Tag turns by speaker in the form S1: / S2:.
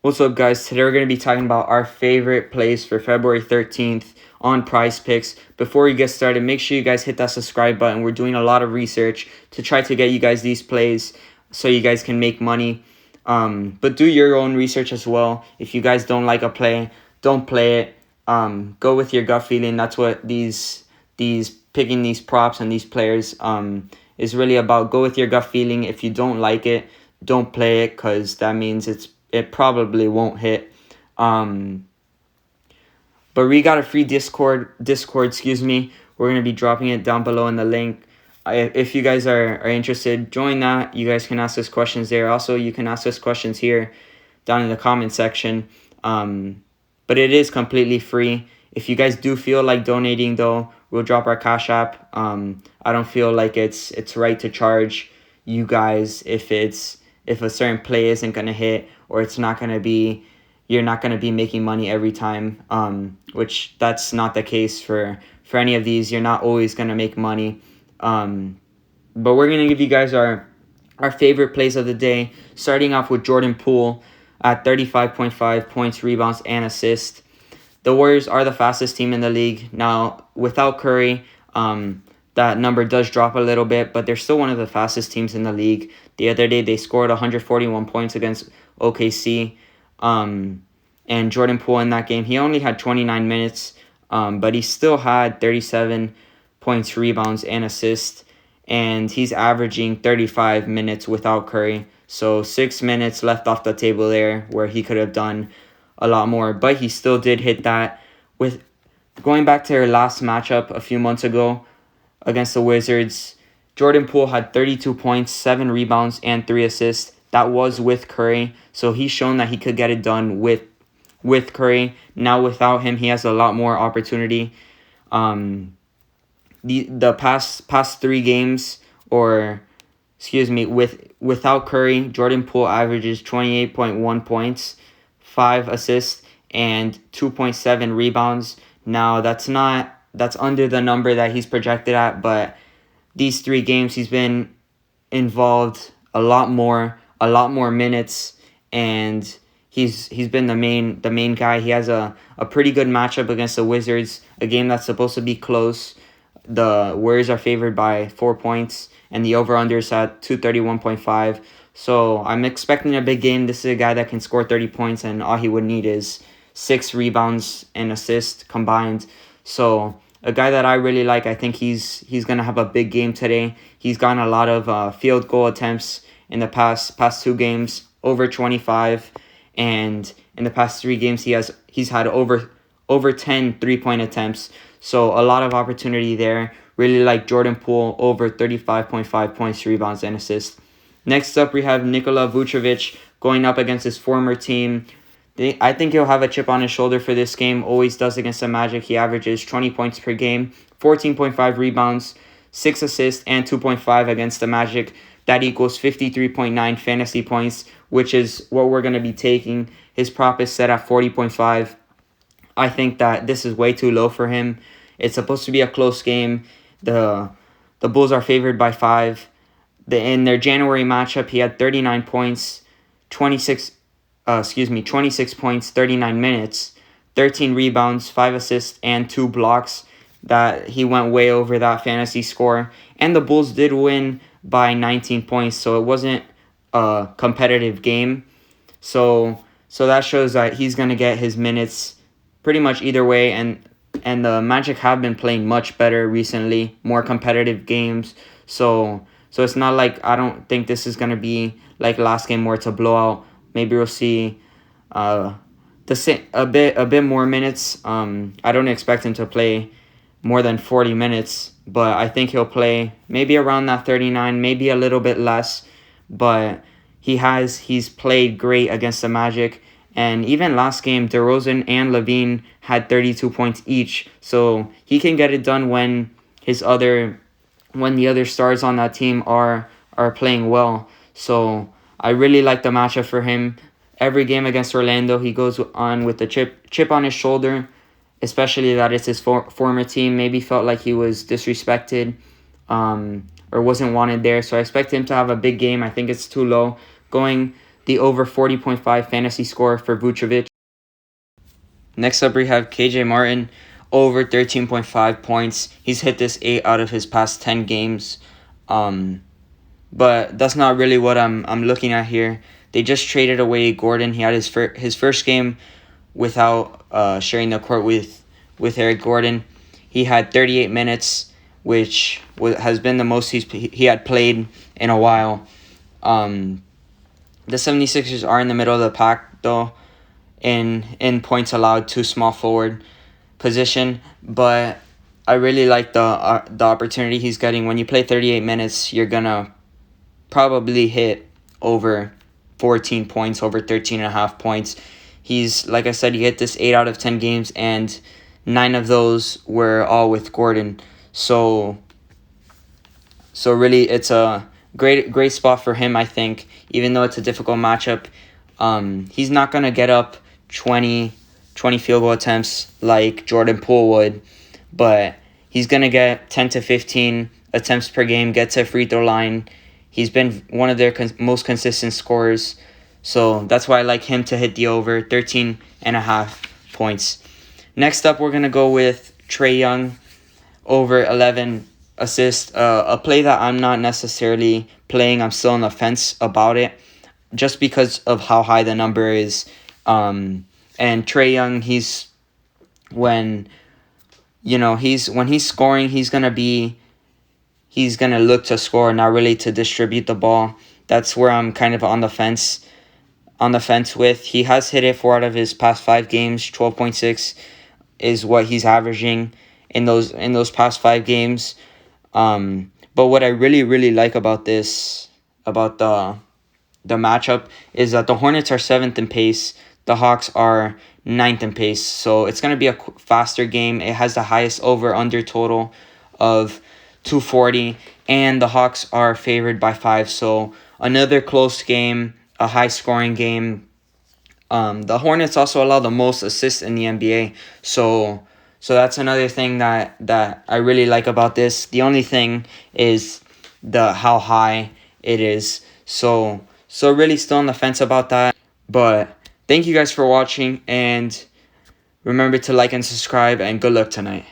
S1: What's up, guys? Today we're going to be talking about our favorite plays for February 13th on PrizePicks. Before we get started, make sure you guys hit that subscribe button. We're doing a lot of research to try to get you guys these plays so you guys can make money. But do your own research as well. If you guys don't like a play, don't play it. Go with your gut feeling. That's what these picking these props and these players is really about. Go with your gut feeling. If you don't like it, don't play it, because that means it probably won't hit. But we got a free Discord, excuse me. We're going to be dropping it down below in the link. If you guys are interested, join that. You guys can ask us questions there. Also, you can ask us questions here down in the comment section. But it is completely free. If you guys do feel like donating, though, we'll drop our Cash App. I don't feel like it's right to charge you guys if a certain play isn't going to hit, or it's not going to be, you're not going to be making money every time, which that's not the case for any of these. You're not always going to make money. But we're going to give you guys our favorite plays of the day, starting off with Jordan Poole at 35.5 points, rebounds, and assists. The Warriors are the fastest team in the league. Now, without Curry, that number does drop a little bit, but they're still one of the fastest teams in the league. The other day, they scored 141 points against OKC. And Jordan Poole in that game, he only had 29 minutes, but he still had 37 points, rebounds, and assists. And he's averaging 35 minutes without Curry. So 6 minutes left off the table there where he could have done a lot more. But he still did hit that. With going back to their last matchup a few months ago against the Wizards, Jordan Poole had 32 points, 7 rebounds, and 3 assists. That was with Curry. So he's shown that he could get it done with Curry. Now without him, he has a lot more opportunity. The past 3 games, or excuse me, without Curry, Jordan Poole averages 28.1 points, 5 assists, and 2.7 rebounds. Now that's under the number that he's projected at, but these 3 games he's been involved a lot more minutes, and he's been the main guy. He has a pretty good matchup against the Wizards, a game that's supposed to be close. The Warriors are favored by 4 points, and the over-under is at 231.5. So I'm expecting a big game. This is a guy that can score 30 points, and all he would need is 6 rebounds and assists combined. So a guy that I really like. I think he's going to have a big game today. He's gotten a lot of field goal attempts in the past 2 games, over 25. And in the past 3 games, he's had over 10 3-point attempts. So a lot of opportunity there. Really like Jordan Poole, over 35.5 points, rebounds, and assists. Next up, we have Nikola Vucevic going up against his former team. I think he'll have a chip on his shoulder for this game. Always does against the Magic. He averages 20 points per game, 14.5 rebounds, 6 assists, and 2.5 against the Magic. That equals 53.9 fantasy points, which is what we're going to be taking. His prop is set at 40.5. I think that this is way too low for him. It's supposed to be a close game. The Bulls are favored by 5. In their January matchup, he had 39 points, 26 points, 39 minutes, 13 rebounds, 5 assists, and 2 blocks. That he went way over that fantasy score. And the Bulls did win by 19 points, so it wasn't a competitive game. So that shows that he's going to get his minutes pretty much either way, and the Magic have been playing much better recently, more competitive games. So it's not like, I don't think this is going to be like last game where it's a blowout. Maybe we'll see a bit more minutes. I don't expect him to play more than 40 minutes, but I think he'll play maybe around that 39, maybe a little bit less. But he's played great against the Magic. And even last game, DeRozan and Levine had 32 points each. So he can get it done when the other stars on that team are playing well. So I really like the matchup for him. Every game against Orlando, he goes on with the chip on his shoulder, especially that it's his former team. Maybe felt like he was disrespected or wasn't wanted there. So I expect him to have a big game. I think it's too low. Going the over 40.5 fantasy score for Vucevic. Next up, we have KJ Martin, over 13.5 points. He's hit this 8 out of his past 10 games. But that's not really what I'm looking at here. They just traded away Gordon. He had his first game without sharing the court with Eric Gordon. He had 38 minutes, which has been the most he had played in a while. The 76ers are in the middle of the pack, though, in points allowed to small forward position, but I really like the opportunity he's getting. When you play 38 minutes, you're gonna probably hit over 14 points, over 13.5 points. He's, like I said, he hit this 8 out of 10 games, and 9 of those were all with Gordon. So really, it's a great spot for him, I think, even though it's a difficult matchup. He's not going to get up 20 field goal attempts like Jordan Poole would, but he's going to get 10 to 15 attempts per game, get to a free throw line. He's been one of their most consistent scorers, so that's why I like him to hit the over 13.5 points. Next up, we're going to go with Trae Young, over 11 assists. A play that I'm not necessarily playing. I'm still on the fence about it, just because of how high the number is. And Trae Young, when he's scoring, he's gonna look to score, not really to distribute the ball. That's where I'm kind of on the fence with. He has hit it 4 out of his past 5 games. 12.6 is what he's averaging in those past 5 games. But what I really like about the matchup is that the Hornets are 7th in pace. The Hawks are 9th in pace. So it's going to be a faster game. It has the highest over-under total of 240. And the Hawks are favored by 5. So another close game, a high-scoring game. The Hornets also allow the most assists in the NBA. So that's another thing that I really like about this. The only thing is how high it is. So really still on the fence about that. But thank you guys for watching, and remember to like and subscribe, and good luck tonight.